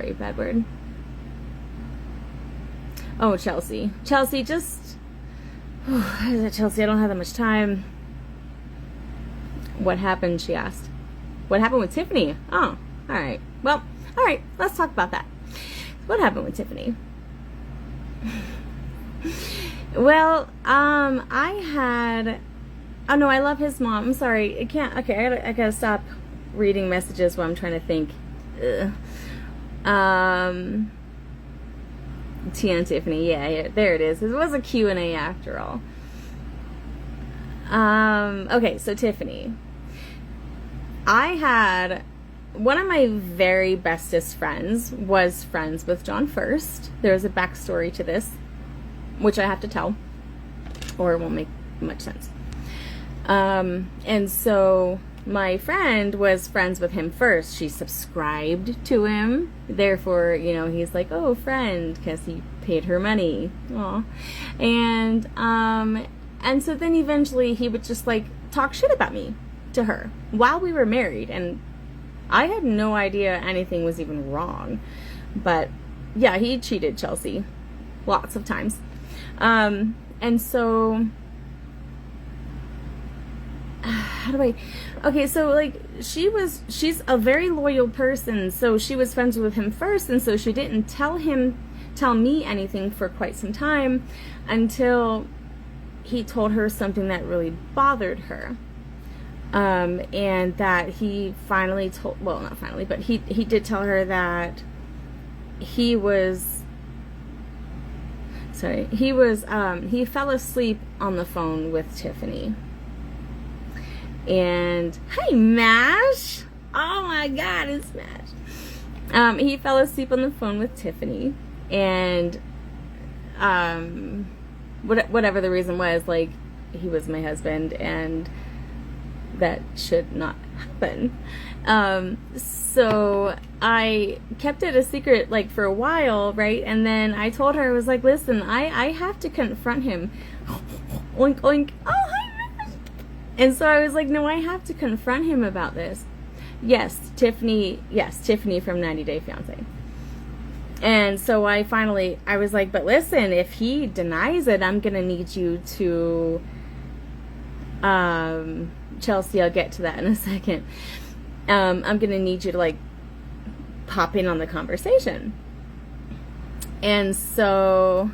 Very bad word. Oh, Chelsea. Chelsea, just... Chelsea, I don't have that much time. What happened, she asked. What happened with Tiffany? Oh, alright. Well, alright, let's talk about that. What happened with Tiffany? Well, I had... Oh, no, I love his mom. I'm sorry. I can't... Okay, I gotta stop reading messages while I'm trying to think. Ugh. Tia and Tiffany. Yeah, there it is. It was a Q&A after all. Okay, so Tiffany. I had... One of my very bestest friends was friends with John first. There's a backstory to this, which I have to tell, or it won't make much sense. And so my friend was friends with him first. She subscribed to him. Therefore, you know, he's like, oh, friend, because he paid her money. Aw. And so then eventually he would just like talk shit about me to her while we were married. And I had no idea anything was even wrong. But yeah, he cheated Chelsea lots of times. And so... How do I... Okay, so, like, she's a very loyal person, so she was friends with him first, and so she didn't tell me anything for quite some time until he told her something that really bothered her. And that he finally told... Well, not finally, but he did tell her that he was... Sorry. He fell asleep on the phone with Tiffany. And, hi, Mash! Oh my god, it's Mash. He fell asleep on the phone with Tiffany. And, whatever the reason was, like, he was my husband, and that should not happen. So I kept it a secret, like, for a while, right? And then I told her, I was like, listen, I have to confront him. Oink, oink. Oh, hi. And so I was like, no, I have to confront him about this. Yes, Tiffany from 90 Day Fiancé. And so I was like, but listen, if he denies it, I'm going to need you to, Chelsea, I'll get to that in a second. I'm going to need you to, like, pop in on the conversation. And so,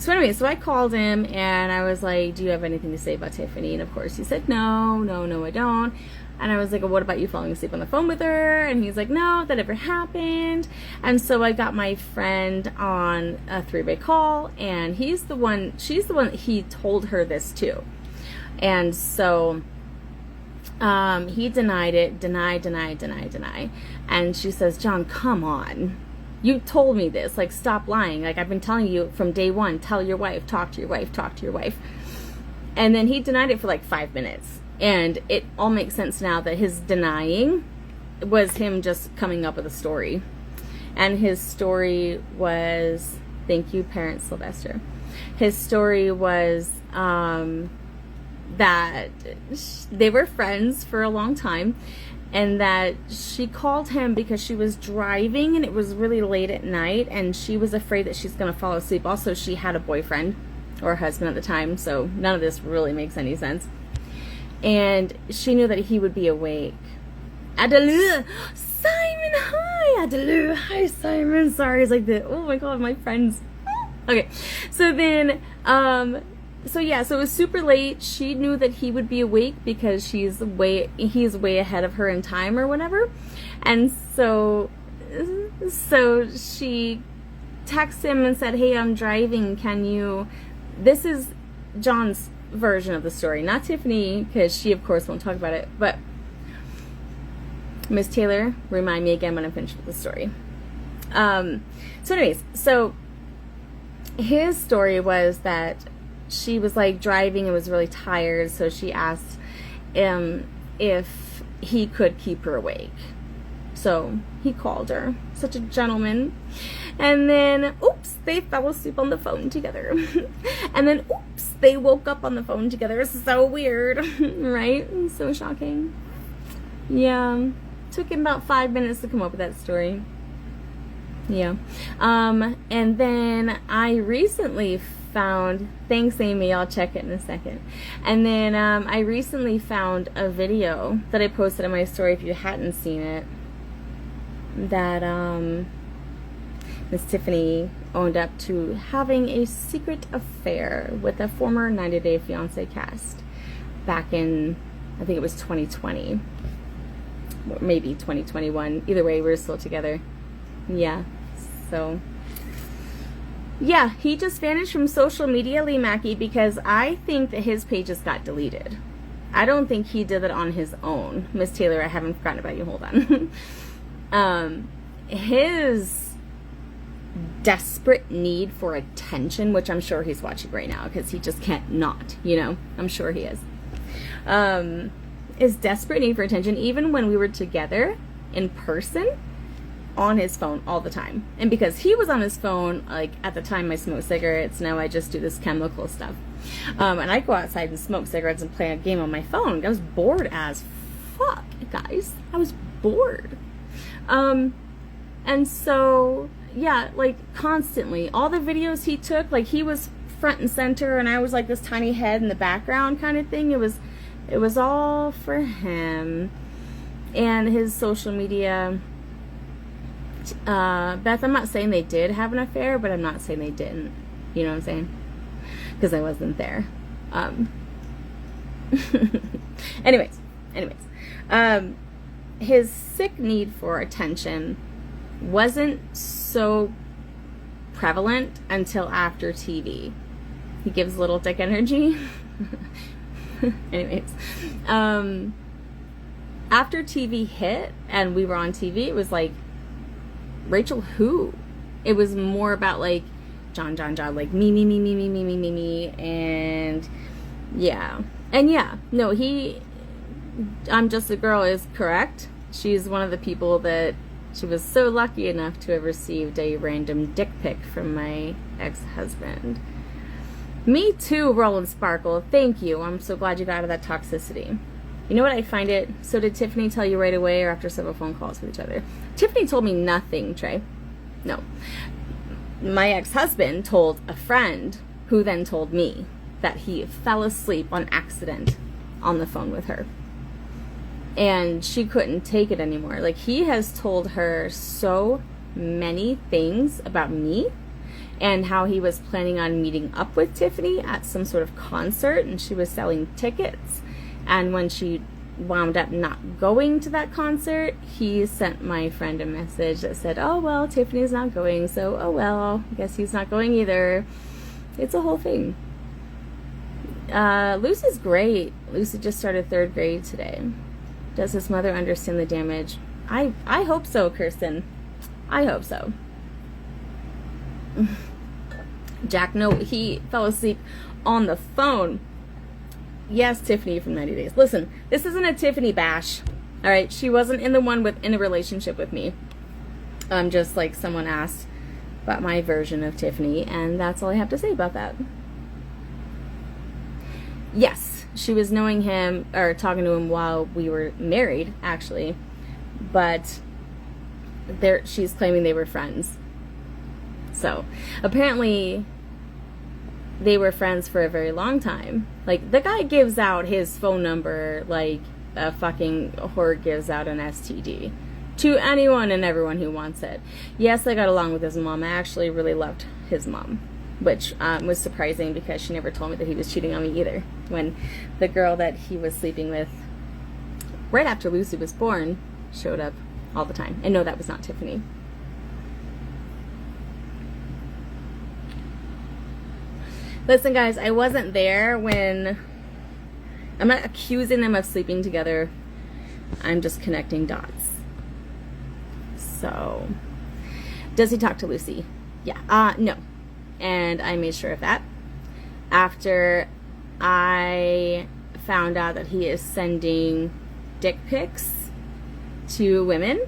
so anyway, so I called him and I was like, do you have anything to say about Tiffany? And of course he said, no, I don't. And I was like, well, what about you falling asleep on the phone with her? And he's like, no, that never happened. And so I got my friend on a three-way call, and she's the one that he told her this to. And so he denied it, deny. And she says, John, come on. You told me this, like, stop lying. Like, I've been telling you from day one, tell your wife, talk to your wife. And then he denied it for like 5 minutes. And it all makes sense now that his denying was him just coming up with a story. And his story was, thank you, Parent Sylvester. His story was that they were friends for a long time. And that she called him because she was driving and it was really late at night and she was afraid that she's going to fall asleep. Also, she had a boyfriend or a husband at the time, so none of this really makes any sense. And she knew that he would be awake. Adelou! Simon, hi! Adelou! Hi, Simon! Sorry, it's like oh my god, my friends. Okay, so then, so yeah, so it was super late. She knew that he would be awake because he's way ahead of her in time or whatever. And so she texted him and said, hey, I'm driving. This is John's version of the story, not Tiffany, because she of course won't talk about it. But Miss Taylor, remind me again when I'm finished with the story. So anyways, so his story was that she was like driving and was really tired, so she asked if he could keep her awake. So he called her. Such a gentleman. And then, oops, they fell asleep on the phone together. And then, oops, they woke up on the phone together. So weird, right? So shocking. Yeah. took him about 5 minutes to come up with that story. Yeah. And then I recently found, thanks Amy, I'll check it in a second. And then I recently found a video that I posted on my story, if you hadn't seen it, that Miss Tiffany owned up to having a secret affair with a former 90 Day Fiancé cast back in, I think it was 2020, or maybe 2021. Either way, we were still together. Yeah. So, yeah, he just vanished from social media, Lee Mackey, because I think that his pages got deleted. I don't think he did it on his own. Miss Taylor, I haven't forgotten about you. Hold on. His desperate need for attention, which I'm sure he's watching right now because he just can't not, you know. I'm sure he is. His desperate need for attention, even when we were together in person, on his phone all the time. And because he was on his phone, like at the time I smoked cigarettes, now I just do this chemical stuff. And I go outside and smoke cigarettes and play a game on my phone. I was bored as fuck, guys. I was bored. And so, yeah, like constantly, all the videos he took, like he was front and center and I was like this tiny head in the background kind of thing. It was all for him. And his social media, Beth, I'm not saying they did have an affair, but I'm not saying they didn't. You know what I'm saying? Because I wasn't there. Anyways, his sick need for attention wasn't so prevalent until after TV. He gives little dick energy. Anyways, after TV hit and we were on TV, it was like, Rachel who? It was more about like John, like me, and yeah. And yeah, no, I'm Just a Girl is correct. She's one of the people that she was so lucky enough to have received a random dick pic from my ex-husband. Me too, Roland Sparkle. Thank you. I'm so glad you got out of that toxicity. You know what I find it? So did Tiffany tell you right away or after several phone calls with each other? Tiffany told me nothing, Trey. No. My ex-husband told a friend who then told me that he fell asleep on accident on the phone with her. And she couldn't take it anymore. Like, he has told her so many things about me and how he was planning on meeting up with Tiffany at some sort of concert and she was selling tickets. And when she wound up not going to that concert, he sent my friend a message that said, oh, well, Tiffany's not going, so, oh, well, I guess he's not going either. It's a whole thing. Lucy's great. Lucy just started 3rd grade today. Does his mother understand the damage? I hope so, Kirsten. I hope so. Jack, no, he fell asleep on the phone. Yes, Tiffany from 90 Days. Listen, this isn't a Tiffany bash. All right, she wasn't in a relationship with me. Just like someone asked about my version of Tiffany, and that's all I have to say about that. Yes, she was knowing him or talking to him while we were married, actually, but she's claiming they were friends. So apparently they were friends for a very long time. Like, the guy gives out his phone number like a fucking whore gives out an STD to anyone and everyone who wants it. Yes, I got along with his mom. I actually really loved his mom, which was surprising because she never told me that he was cheating on me either. When the girl that he was sleeping with right after Lucy was born showed up all the time. And no, that was not Tiffany. Listen, guys, I wasn't there when... I'm not accusing them of sleeping together. I'm just connecting dots. So, does he talk to Lucy? Yeah. No. And I made sure of that. After I found out that he is sending dick pics to women,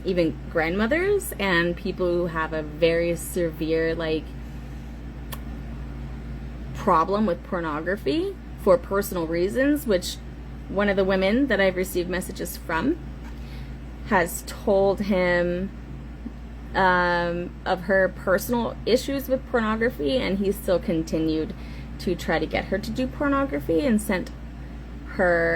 even grandmothers, and people who have a very severe, like, problem with pornography for personal reasons, which one of the women that I've received messages from has told him of her personal issues with pornography, and he still continued to try to get her to do pornography and sent her